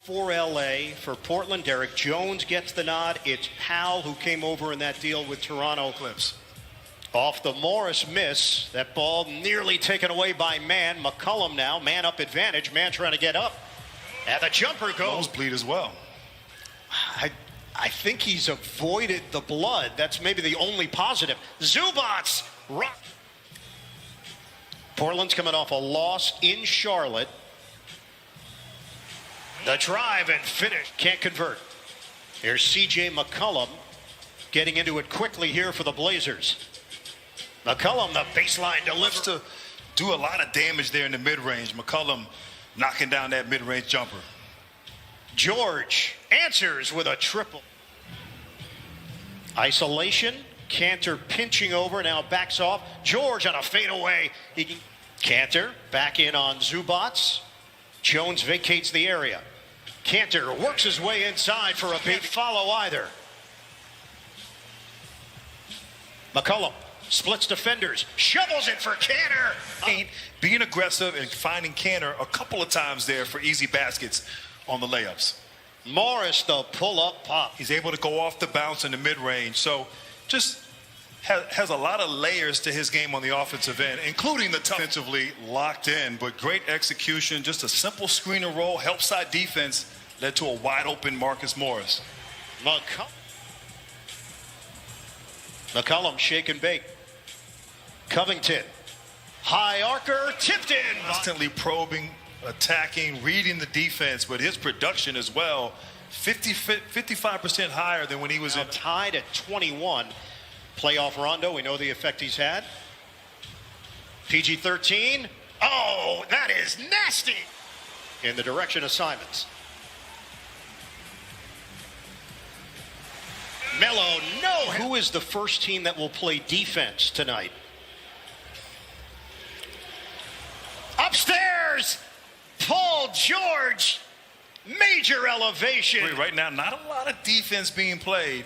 for LA, for Portland. Derek Jones gets the nod. It's Powell who came over in that deal with Toronto. Clips. Off the Morris miss, that ball nearly taken away by Mann. McCollum now, man up advantage, man trying to get up. And the jumper goes. Nosebleed as well. I think he's avoided the blood. That's maybe the only positive. Zubats rock. Portland's coming off a loss in Charlotte. The drive and finish. Can't convert. Here's C.J. McCollum getting into it quickly here for the Blazers. McCollum, the baseline delivers. To do a lot of damage there in the mid-range. McCollum knocking down that mid-range jumper. George answers with a triple. Isolation. Cantor pinching over, now backs off. George on a fadeaway. Cantor back in on Zubats. Jones vacates the area. Cantor works his way inside for a big follow either. McCollum splits defenders, shovels it for Cantor. Being aggressive and finding Cantor a couple of times there for easy baskets on the layups. Morris, the pull-up pop. He's able to go off the bounce in the mid-range. So just has a lot of layers to his game on the offensive end, including the defensively locked in, but great execution. Just a simple screen and roll, help side defense led to a wide open Marcus Morris. McCollum shake and bake. Covington, high arcer, tipped in. Constantly probing, attacking, reading the defense, but his production as well, 55% higher than when he was now tied at 21. Playoff Rondo, we know the effect he's had. PG-13. Oh, that is nasty. In the direction of Simons. Melo, no. Who is the first team that will play defense tonight? Upstairs, Paul George, major elevation. Right now, not a lot of defense being played.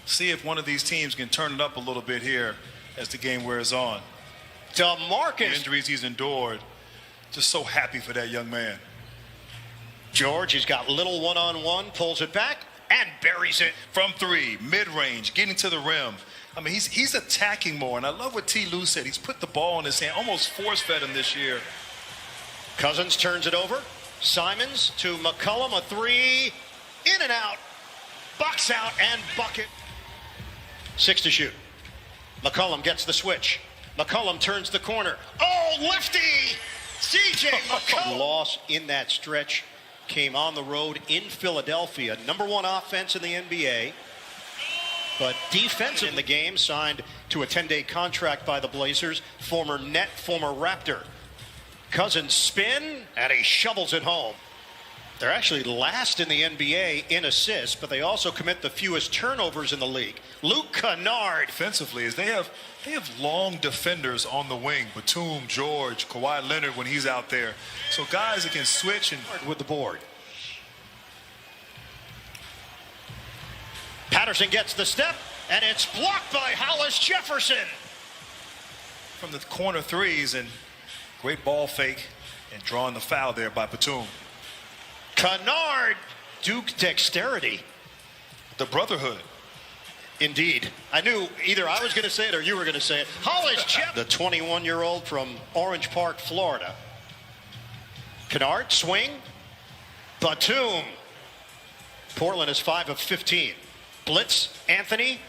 See if one of these teams can turn it up a little bit here as the game wears on. DeMarcus. The injuries he's endured. Just so happy for that young man. George, he's got little one-on-one, pulls it back and buries it. From three, mid-range, getting to the rim. I mean, he's attacking more, and I love what T. Lue said. He's put the ball in his hand, almost force-fed him this year. Cousins turns it over. Simons to McCollum, a three, in and out, box out and bucket. 6 to shoot. McCollum gets the switch. McCollum turns the corner. Oh, lefty! C.J. McCollum. Loss in that stretch came on the road in Philadelphia. #1 offense in the NBA. But defensive in the game, signed to a 10-day contract by the Blazers. Former Net, former Raptor. Cousins spin, and he shovels it home. They're actually last in the NBA in assists, but they also commit the fewest turnovers in the league. Luke Kennard. Defensively, as they have long defenders on the wing. Batum, George, Kawhi Leonard when he's out there. So guys that can switch and with the board. Patterson gets the step, and it's blocked by Hollis Jefferson. From the corner threes, and great ball fake and drawing the foul there by Batum. Kennard, Duke dexterity. The brotherhood. Indeed. I knew either I was going to say it or you were going to say it. Hollis Jefferson, the 21-year-old from Orange Park, Florida. Kennard, swing. Batum. Portland is 5 of 15. Blitz, Anthony.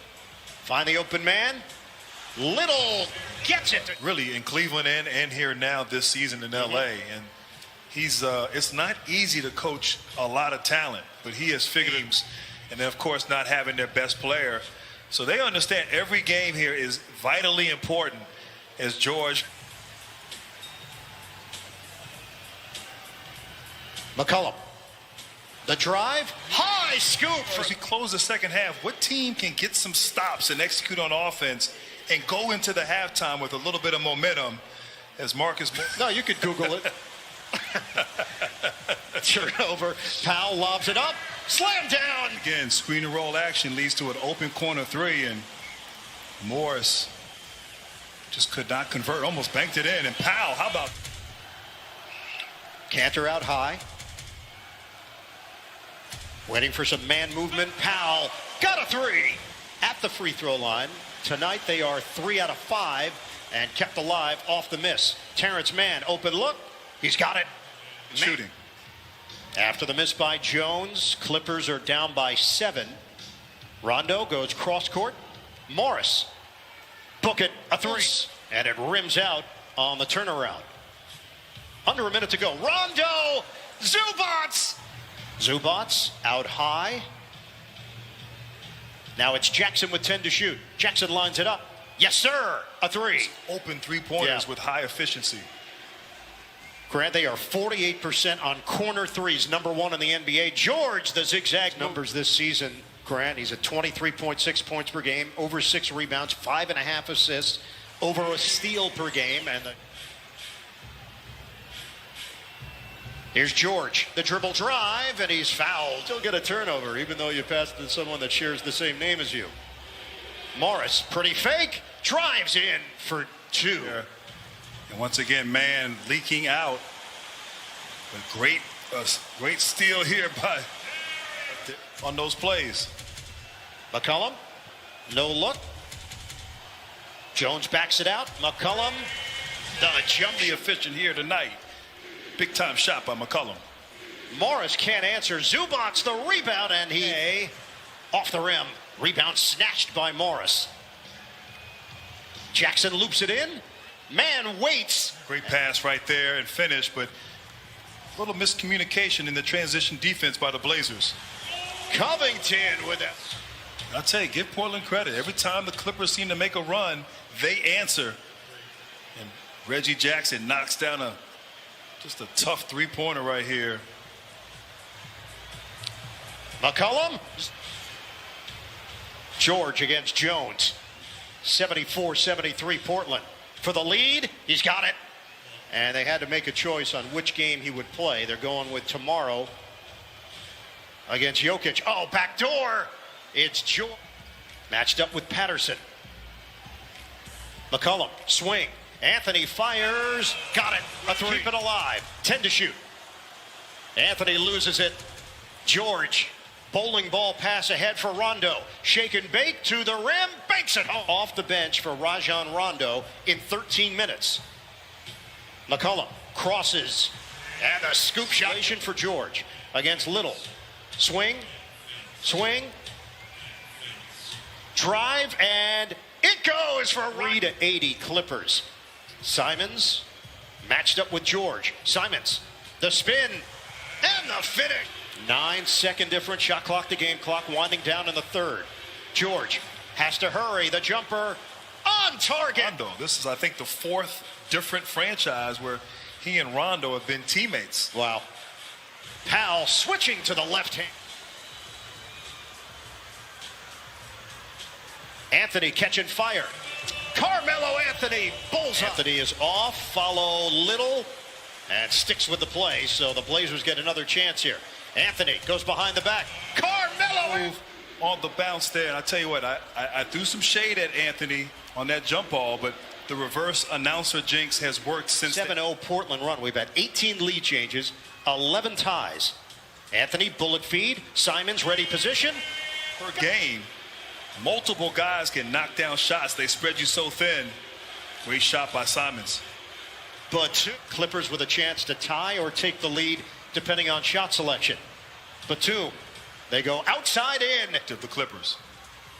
Find the open man. Little gets it. Really in Cleveland and here now this season in LA. And he's it's not easy to coach a lot of talent, but he has figured it. And then, of course, not having their best player. So they understand every game here is vitally important as George. McCollum. The drive. High scoop. As we close the second half, what team can get some stops and execute on offense and go into the halftime with a little bit of momentum as Marcus? No, you could Google it. Turnover. Powell lobs it up. Slam down. Again, screen and roll action leads to an open corner three, and Morris just could not convert. Almost banked it in. And Powell, how about? Cantor out high. Waiting for some man movement. Powell got a three at the free throw line. Tonight they are 3 out of 5 and kept alive off the miss. Terrence Mann, open look. He's got it. Shooting. After the miss by Jones, Clippers are down by 7. Rondo goes cross court. Morris, book it, a three. And it rims out on the turnaround. Under a minute to go. Rondo, Zubats. Zubats out high. Now it's Jackson with 10 to shoot. Jackson lines it up. Yes, sir. A three. Open three-pointers with high efficiency. Grant, they are 48% on corner threes, number 1 in the NBA. George, the zigzag numbers this season. Grant, he's at 23.6 points per game, over 6 rebounds, 5.5 assists, over a steal per game. And here's George, the dribble drive, and he's fouled. He'll get a turnover, even though you passed to someone that shares the same name as you. Morris, pretty fake, drives in for 2. Yeah. And once again, man leaking out. A great steal here on those plays. McCollum, no look. Jones backs it out. McCollum, the jump. The efficient here tonight. Big time shot by McCollum. Morris can't answer. Zubats the rebound, and he off the rim. Rebound snatched by Morris. Jackson loops it in. Man waits. Great pass right there and finish, but a little miscommunication in the transition defense by the Blazers. Covington with it. I'll tell you, give Portland credit. Every time the Clippers seem to make a run, they answer. And Reggie Jackson knocks down just a tough three-pointer right here. McCollum. George against Jones. 74-73 Portland. For the lead, he's got it. And they had to make a choice on which game he would play. They're going with tomorrow against Jokic. Oh, backdoor. It's George. Matched up with Patterson. McCollum, swing. Anthony fires. Got it. A three. Keep it alive. 10 to shoot. Anthony loses it. George. Bowling ball pass ahead for Rondo. Shake and bake to the rim. Banks it home. Off the bench for Rajon Rondo in 13 minutes. McCollum crosses. And the scoop shot for George against Little. Swing. Swing. Drive. And it goes for 3-80 Clippers. Simons matched up with George. Simons. The spin. And the finish. 9-second difference. Shot clock to game clock winding down in the third. George has to hurry. The jumper on target. Rondo. This is, I think, the 4th different franchise where he and Rondo have been teammates. Wow. Powell switching to the left hand. Anthony catching fire. Carmelo Anthony. Bullseye. Anthony is off. Follow Little. And sticks with the play. So the Blazers get another chance here. Anthony goes behind the back. Carmelo on the bounce there. And I tell you what, I threw some shade at Anthony on that jump ball, but the reverse announcer jinx has worked since. 7-0 Portland run. We've had 18 lead changes, 11 ties. Anthony bullet feed. Simons ready position. Per game, multiple guys can knock down shots. They spread you so thin. Great shot by Simons. But Clippers with a chance to tie or take the lead depending on shot selection. Batum, they go outside in to the Clippers.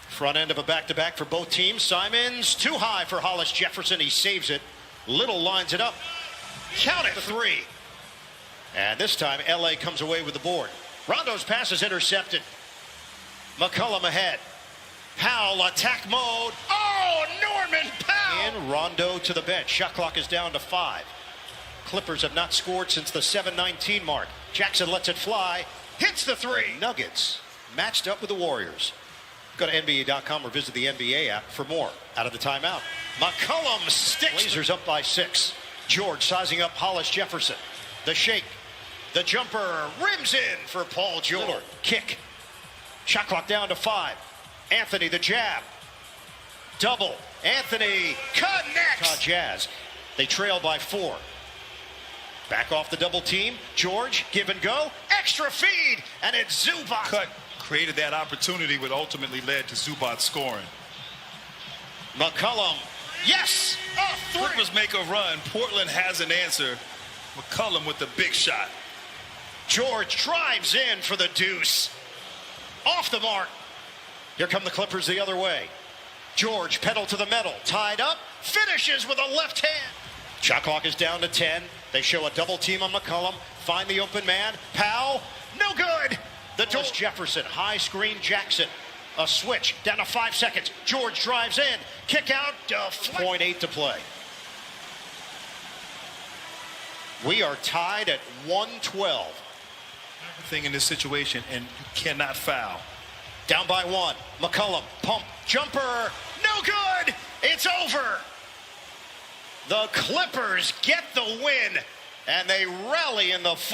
Front end of a back-to-back for both teams. Simons too high for Hollis Jefferson. He saves it. Little lines it up. Count it. 3. And this time LA comes away with the board. Rondo's pass is intercepted. McCollum ahead. Powell attack mode. Oh, Norman Powell. In Rondo to the bench. Shot clock is down to 5. Clippers have not scored since the 7:19 mark. Jackson lets it fly. Hits the 3. Nuggets matched up with the Warriors. Go to NBA.com or visit the NBA app for more. Out of the timeout. McCollum sticks. Blazers up by 6. George sizing up Hollis Jefferson. The shake. The jumper rims in for Paul George. Kick. Shot clock down to 5. Anthony the jab. Double. Anthony connects. Jazz. They trail by 4. Back off the double team. George, give and go. Extra feed, and it's Zubac. Cut created that opportunity, what ultimately led to Zubac scoring. McCollum, yes! A three! Clippers make a run. Portland has an answer. McCollum with the big shot. George drives in for the deuce. Off the mark. Here come the Clippers the other way. George, pedal to the metal, tied up, finishes with a left hand. Shot clock is down to 10. They show a double team on McCollum. Find the open man. Powell, no good. The door. Jefferson, high screen Jackson. A switch, down to 5 seconds. George drives in. Kick out, 0.8 to play. We are tied at 112. Everything in this situation, and you cannot foul. Down by 1. McCollum, pump, jumper, no good. It's over. The Clippers get the win, and they rally in the fourth.